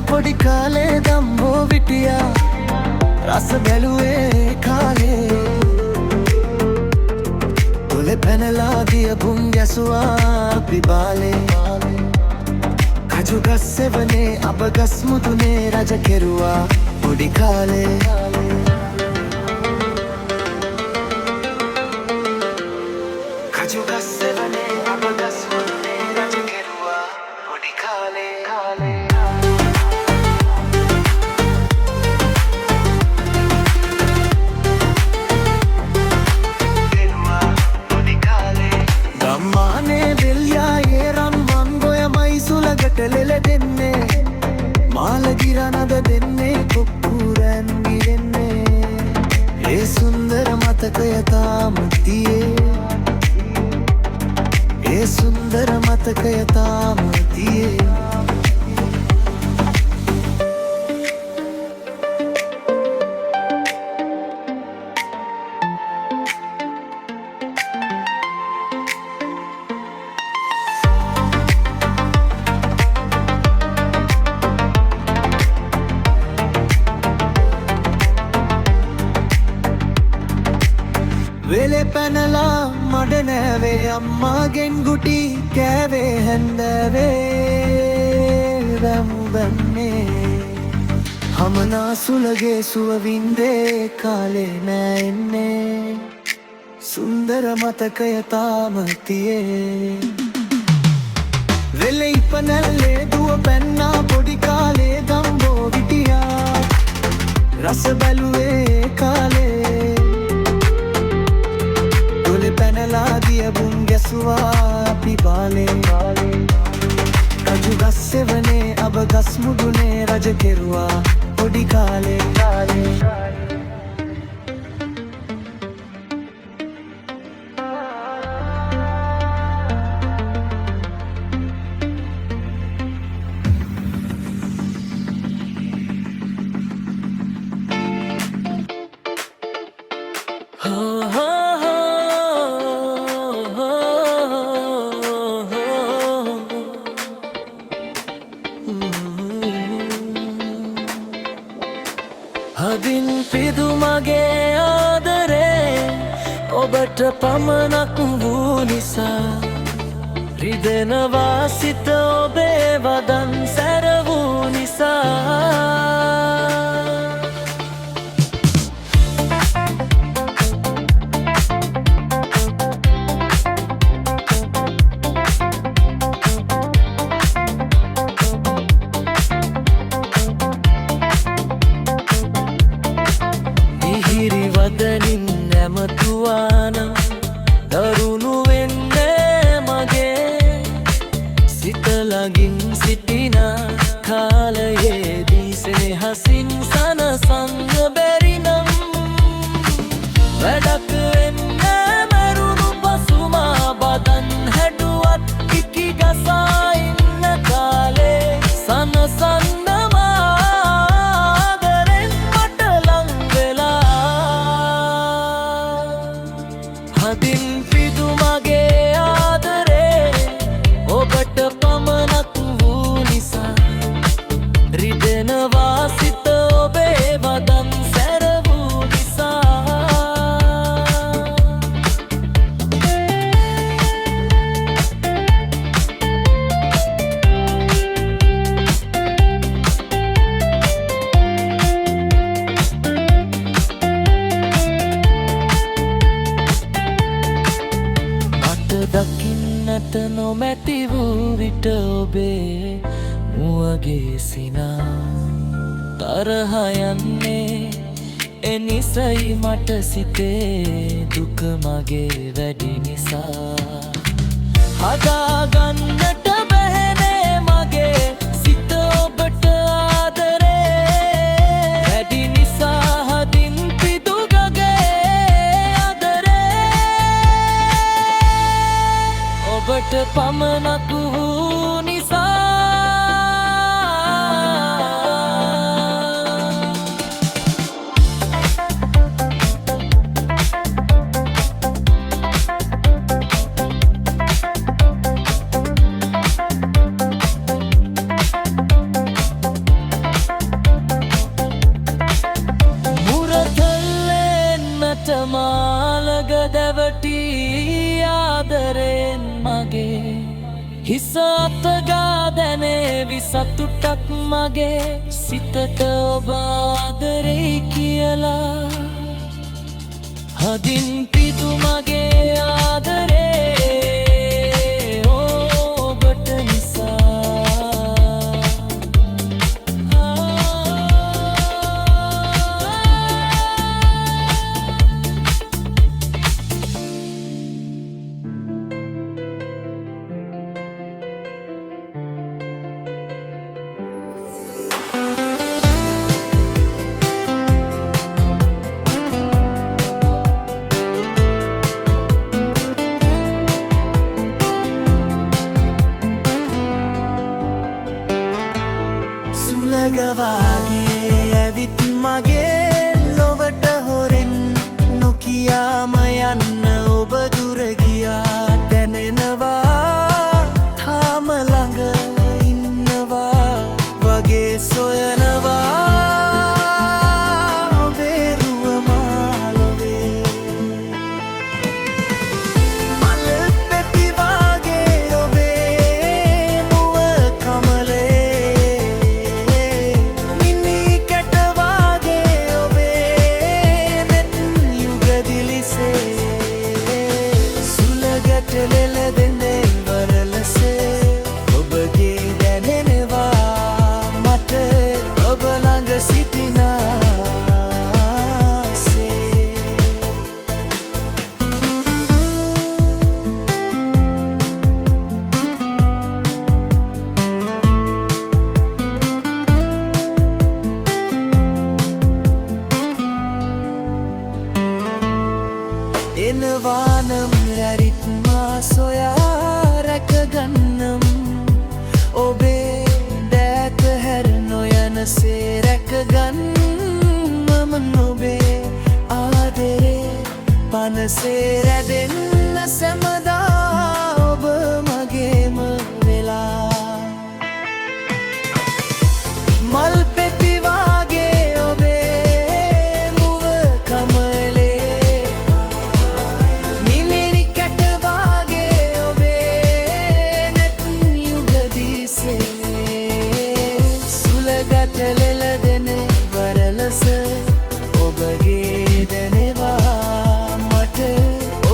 පොඩි කාලේ දම්බෝ විටියා රස බැලුවේ කාලේ තොලේ පැනලා දිය බුම් ගැසුවා අපි බාලේ කජු ගස් සෙවනේ අබ ගස් මුදුනේ රජ කෙරුවා පොඩි කාලේ කජු ගස් සෙවනේ අබ ගස් මුදුනේ රජ කෙරුවා පොඩි කාලේ ලෙල දෙන්නේ මාළගිරනද දෙන්නේ කොක්කුරන් ගිරෙන්නේ ඒ සුන්දර මතකය තාම තියේ ඒ සුන්දර මතකය තාම තියේ වෙලේ පැනලා මඩ නෑවේ අම්මාගෙන් ගුටි කෑවේ හැන්දෑවේ වැම්බන්නේ හමනා සුලගේ සුවවින්දේ කාලේ නෑ එන්නේ සුන්දර මතකය තාම තියේ වෙලේ ඉපනැල්ලේ දුව පැන්නා පොඩි කාලේ දම්බෝ විටියා රස බැලුවේ කාලේ පැනලා දිය බුම් ගැසුවා අපි බාලේ කජු ගස් සෙවනේ අබ ගස් මුදුනේ රජ කෙරුවා පොඩි කාලේ හදින් පිදු මගේ ආදරේ ඔබට පමණක් වූ නිසා රිදෙනවා සිත ඔබේ වදන් සැර වූ නිසා වදනින් නැමතුවාන දරුණු වෙන්නේ මගේ සිත ළඟින් සිටින කාලයේදී සෙනෙහසින් සනසන්න බැරි නම් වැඩක් වෙන්නේ මරුණු පසුමා බදන් හැඩුවත් ඉකි ගසා ඉන්න කාලේ සනසන්න හදින් පිදු මගේ ආදරේ ඔබට පමණක් වූ නිසා රිදෙනවා සිත ඔබේ වදන් සැර වූ නිසා දකින්නට නොමැති වූ විට ඔබේ මුවගේ සිනා තරහ යන්නේ එනිසයි මට සිතේ දුක මගේ වැඩි නිසා හදාගන්නට බැහැනේ මගේ සිත ඔබට ආදරේ වැඩි නිසා හදින් පිදු ඔබට පමණක් වූ නිසා හිස අතගා දැනේවි සතුටක් මගේ සිතට ඔබ ආදරෙයි කියලා හදින් පිදු මගේ ආදරේ ඔබට නිසා සුලගවාගේ ඇවිත් මගේ ලොවට හොරෙන් නොකියාම යන්න ඔබ දුර ගියා දැනෙනවා තාම ළඟ ඉන්නවා වගේ සොයනවා ඔබේ රුව මාලොවේ මල් පෙති වාගේ ඔබේ මුව කමලේ මිනි කැට වාගේ ඔබේ නෙත් යුගදිලිසේ සුලගට ලෙල දෙන්නේ වරලසේ ඔබගේ දැනෙනවා මට ඔබ ළඟ සිටිනාසේ එනවානම් රැරිත්මා සොයා රැකගන්නම් ඔබේ දෑත හැර නොයනසේ රැකගන්න මම නොබේ ආදරේ පනසේ රැඳෙන්න සැමදා ඔබ මගේම වෙලා මල් පෙති වාගේ ඔබේ මුව කමලේ මිනිරි කැට වාගේ ඔබේ නෙත් යුගදිසේ සුලගට ලෙල දෙන වරලස ඔබගේ දැනෙවා මට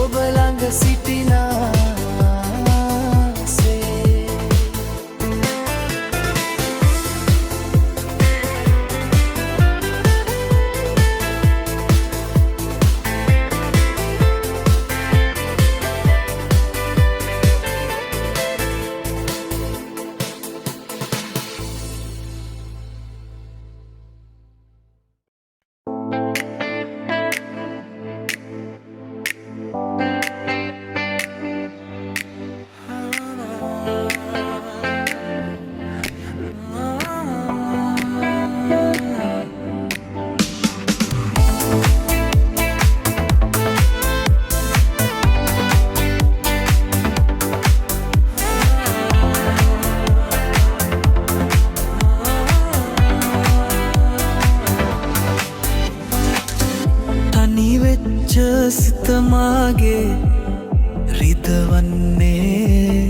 ඔබ ළඟ සිටිනාසේ තනි වෙච්ච සිත මාගේ රිදවන්නේ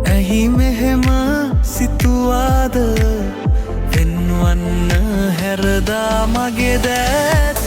ඇහි මෙහෙම සිතුවාද වෙන්වන්න හැරදා මගේ දෑත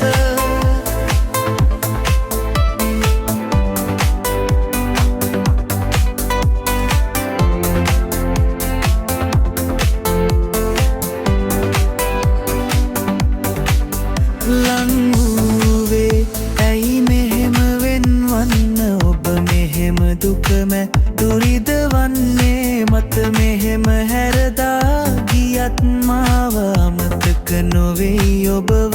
ලං වූවේ ඇයි මෙහෙම වෙන්වන්න ඔබ මෙහෙම දුක මැදුරිද වන්නේ මත මෙහෙම හැරදා ගියත් මාව අමතක නොවෙයි ඔබව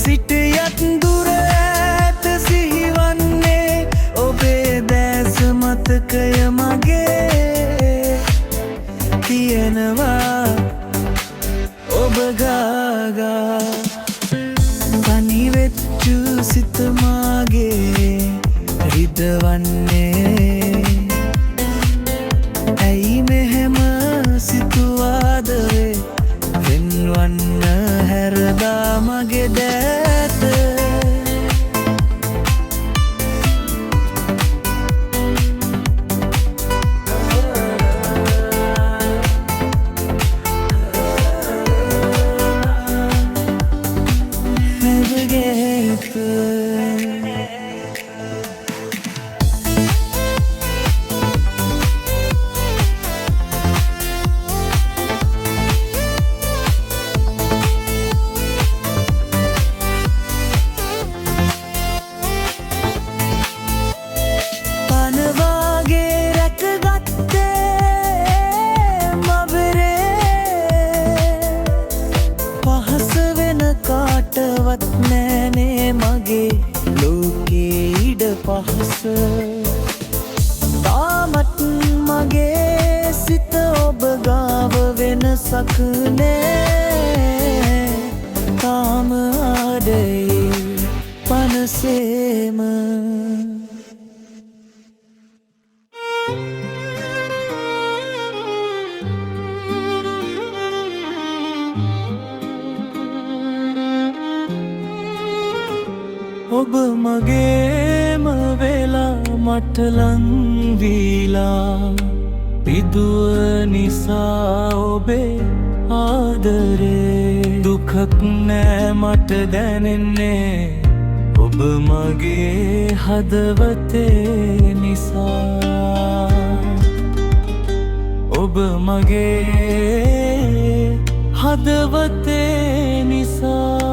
සිටියත් දුර ඈත සිහිවන්නේ ඔබේ දැස මතකය මගේ තියෙනවා ඔබ ගාගා තනි වෙච්චු සිත මාගේ රිදවන්නේ ඇයි මෙහෙම සිතුවාද වෙන්වන්න හැරදා මගේ දෑත කාටවත් නෑනේ මගේ ලෝකේ ඉඩ පහස තාමත් මගේ සිත ඔබ ගාව වෙනසක් නෑ තාම ආඩේ පනසේම ඔබ මගේම වෙලා මට ලං වීලා පිදුව නිසා ඔබේ ආදරේ දුකක් නෑ මට දැනෙන්නේ ඔබ මගේ හදවතේ නිසා ඔබ මගේ හදවතේ නිසා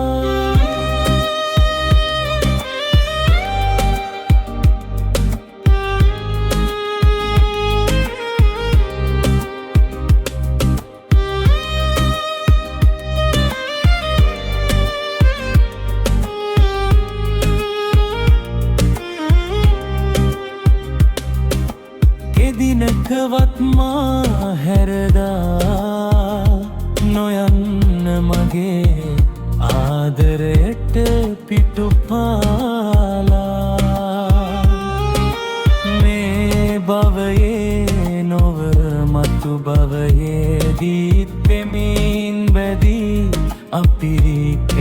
දිනකවත් මා හැරදා නොයන්න මගේ ආදරයට පිටුපාලා මේ භවයේ නොව මතු භවයේදීත් පෙමින් බැදී අපි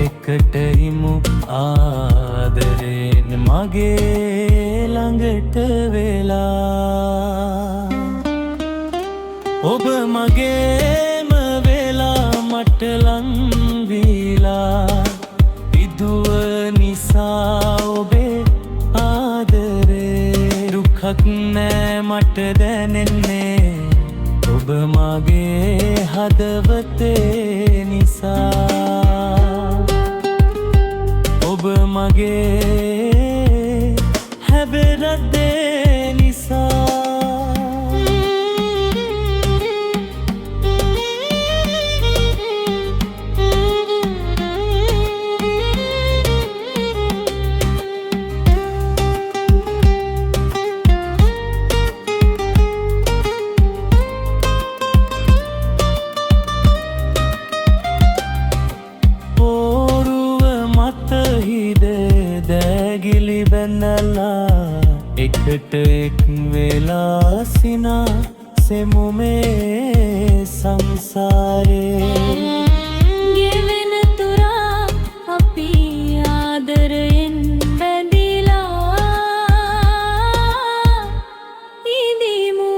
එකට හිමු ආදරෙන් මගේ ළඟට වෙලා ඔබ මගේම වෙලා මට ලං වීලා පිදුව නිසා ඔබේ ආදරේ දුකක් නෑ මට දැනෙන්නේ ඔබ මගේ හදවතේ නිසා ඔබ මගේ හැබෙරදේ නිසා දැගිලි බැඳලා එකට එක් වෙලා සිනා සෙමු මේ සංසාරේ ගෙවෙන තුරා අපි ආදරයෙන් බැඳිලා ඉදිමු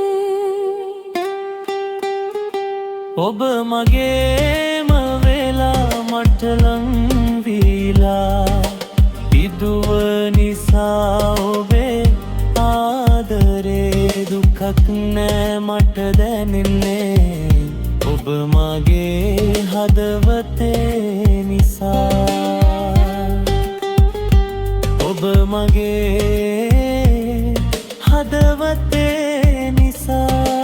ඔබ මගේම වෙලා මට ලං වීලා පිදුව නිසා ඔබේ ආදරේ දුකක් නෑ මට දැනෙන්නේ ඔබ මගේ හදවතේ නිසා ඔබ මගේ හදවතේ නිසා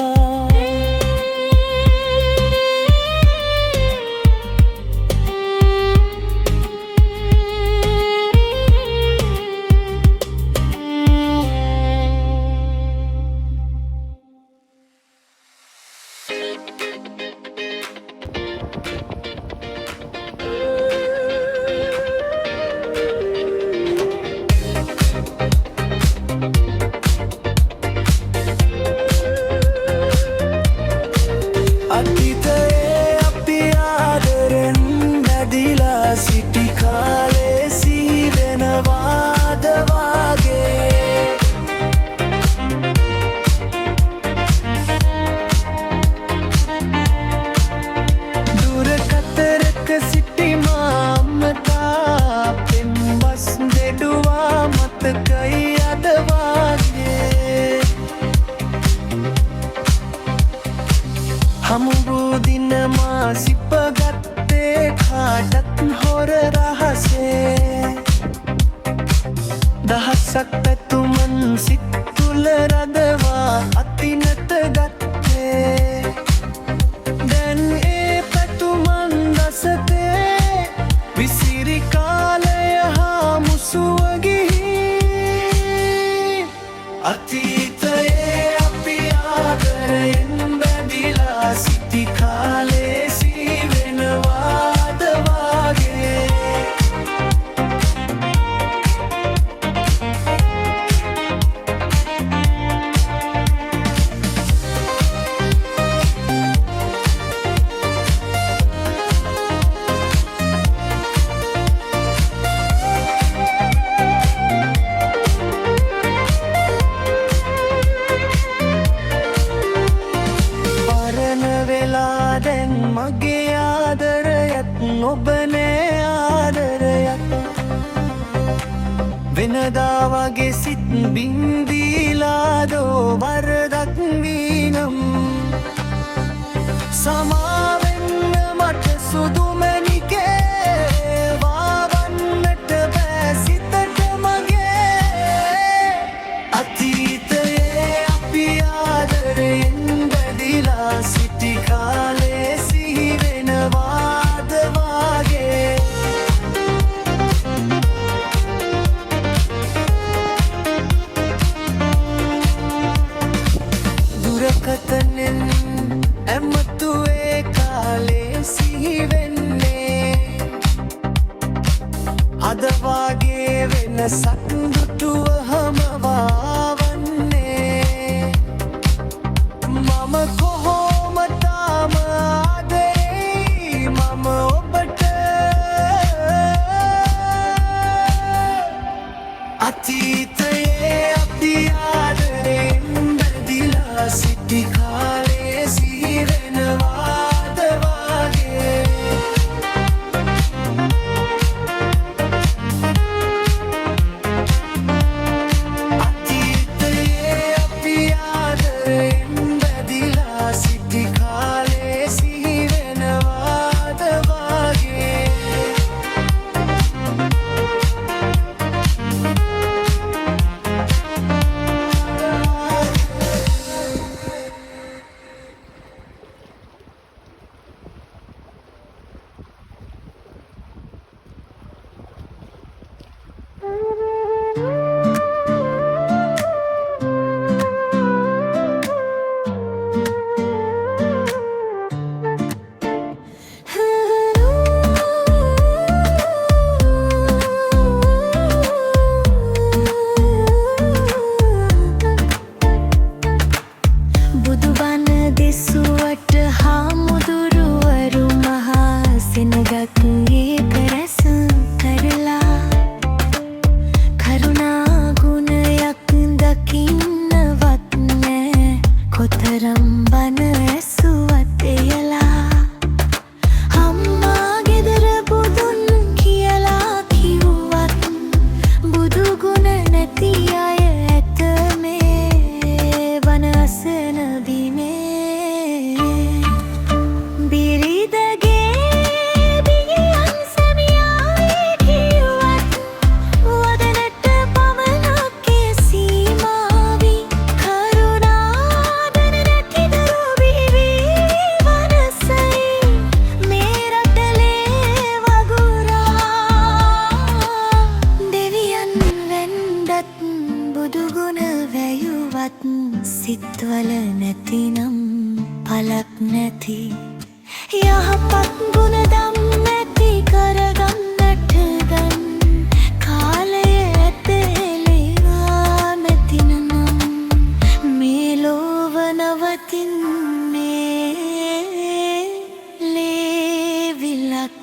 හමුබුදින මා සිපගත්තේ කාටත් හොර රහසේ දහසක් පැතුමන් සිත් තුල රදවා අතිනත ගත්තේ දැන් ඒ පැතුමන් රසතේ විසිරිකා වෙනදා වගේ සිත් බින්දීලාදෝ වරදක් වීනම් සමාවෙන්න මට සුදුමැණිකේ වාවන්නට බෑ සිතට මගේ අතීතයේ අපි ආදරයෙන් බැඳිලා සිටි කාලේ සිහි වෙනවාද වාගේ දුරකථනෙන් ඇමතුවේ කාලේ සිහි වෙන්නේ අද වාගේ වෙනසක් දුටුවහම වාවන්නේ මම කොහොම තාම ආදරෙයි මම ඔබට අතීතයේ අපි ආදරෙන් බැඳිලා සිටි කාලේ සිහි වෙනවාද වාගේ අතීතයේ අපි ආදරෙන් බැඳිලා සිටි කාලේ සිහි වෙනවාද වාගේ බුදුබණ දෙසුවට හාමුදුරුවරු මහා සෙනගක් ඒක රැස් කරලා කරුණා ගුණයක් දකින්නවත් නෑ කොතරම් බණ ඇසුවත් එයලා අම්මා ගෙදර බුදුන් කියලා කිව්වත් බුදු ගුණ නැති අය ඇත මේ වනසන බිමේ බිරිඳගේ බියන් සැමියායි කිව්වත් වදනට පමණක් සීමාවි කරුණාදන නැති දරු බිවි වනසයි මේ රටලේ වගුරා දෙවියන් වැන්දත් බුදුගුණ වැයුවත් සිත්වල නැතිනම් පලක් නැති යහපත් ගුණදම් නැති කරගන්නට ගන් කාලය ඇතේලෙවා නැතිනම් මේ ලෝව නවතින්නේ ලේවිලක්